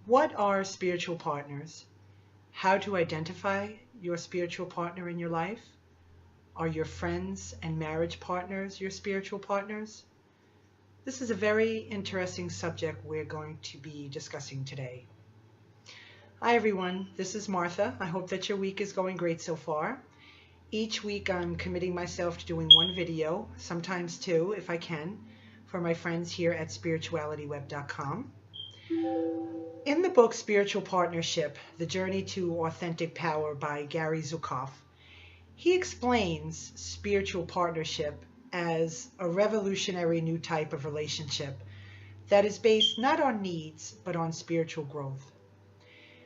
What are spiritual partners? How to identify your spiritual partner in your life? Are your friends and marriage partners your spiritual partners? This is a very interesting subject we're going to be discussing today. Hi everyone, this is Martha. I hope that your week is going great so far. Each week I'm committing myself to doing one video, sometimes two if I can, for my friends here at spiritualityweb.com. In the book Spiritual Partnership, The Journey to Authentic Power by Gary Zukav, he explains spiritual partnership as a revolutionary new type of relationship that is based not on needs, but on spiritual growth.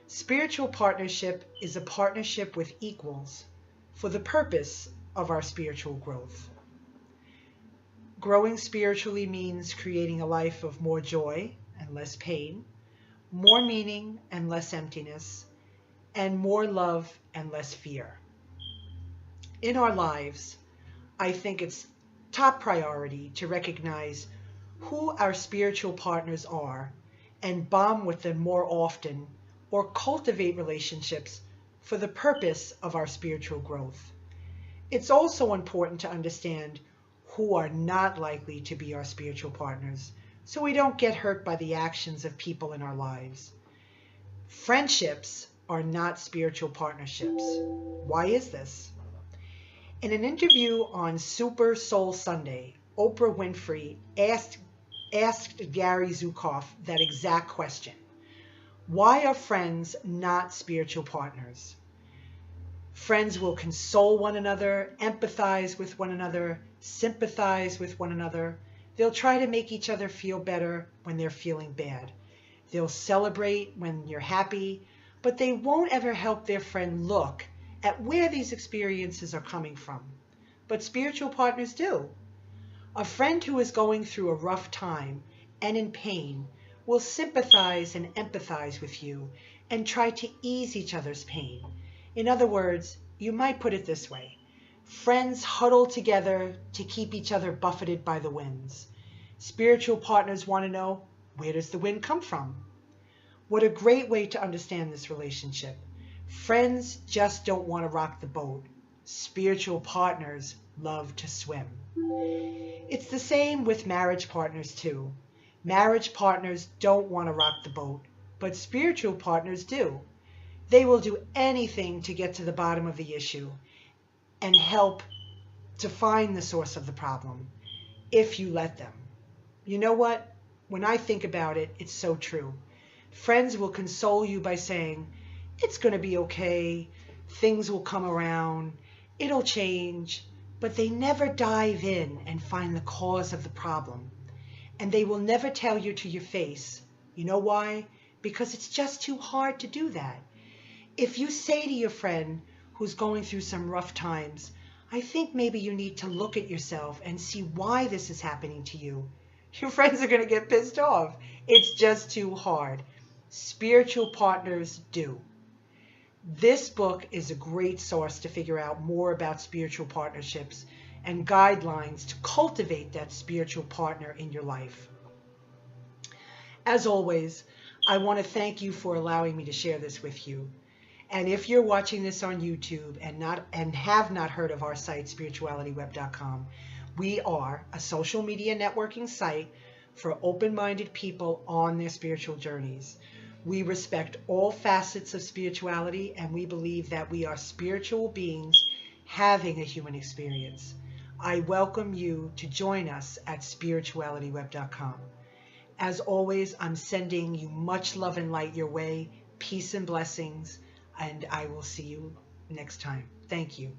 Spiritual partnership is a partnership with equals for the purpose of our spiritual growth. Growing spiritually means creating a life of more joy and less pain, more meaning and less emptiness, and more love and less fear. In our lives, I think it's top priority to recognize who our spiritual partners are and bond with them more often or cultivate relationships for the purpose of our spiritual growth. It's also important to understand who are not likely to be our spiritual partners, so we don't get hurt by the actions of people in our lives. Friendships are not spiritual partnerships. Why is this? In an interview on Super Soul Sunday, Oprah Winfrey asked Gary Zukav that exact question. Why are friends not spiritual partners? Friends will console one another, empathize with one another, sympathize with one another. They'll try to make each other feel better when they're feeling bad. They'll celebrate when you're happy, but they won't ever help their friend look at where these experiences are coming from. But spiritual partners do. A friend who is going through a rough time and in pain will sympathize and empathize with you and try to ease each other's pain. In other words, you might put it this way. Friends huddle together to keep each other buffeted by the winds. Spiritual partners want to know, where does the wind come from? What a great way to understand this relationship. Friends just don't want to rock the boat. Spiritual partners love to swim. It's the same with marriage partners too. Marriage partners don't want to rock the boat, but spiritual partners do. They will do anything to get to the bottom of the issue and help to find the source of the problem if you let them. You know what? When I think about it, it's so true. Friends will console you by saying, it's going to be okay, things will come around, it'll change, but they never dive in and find the cause of the problem. And they will never tell you to your face. You know why? Because it's just too hard to do that. If you say to your friend who's going through some rough times, I think maybe you need to look at yourself and see why this is happening to you. Your friends are going to get pissed off. It's just too hard. Spiritual partners do. This book is a great source to figure out more about spiritual partnerships and guidelines to cultivate that spiritual partner in your life. As always, I want to thank you for allowing me to share this with you. And if you're watching this on YouTube and have not heard of our site, spiritualityweb.com, we are a social media networking site for open-minded people on their spiritual journeys. We respect all facets of spirituality, and we believe that we are spiritual beings having a human experience. I welcome you to join us at spiritualityweb.com. As always, I'm sending you much love and light your way, peace and blessings, and I will see you next time. Thank you.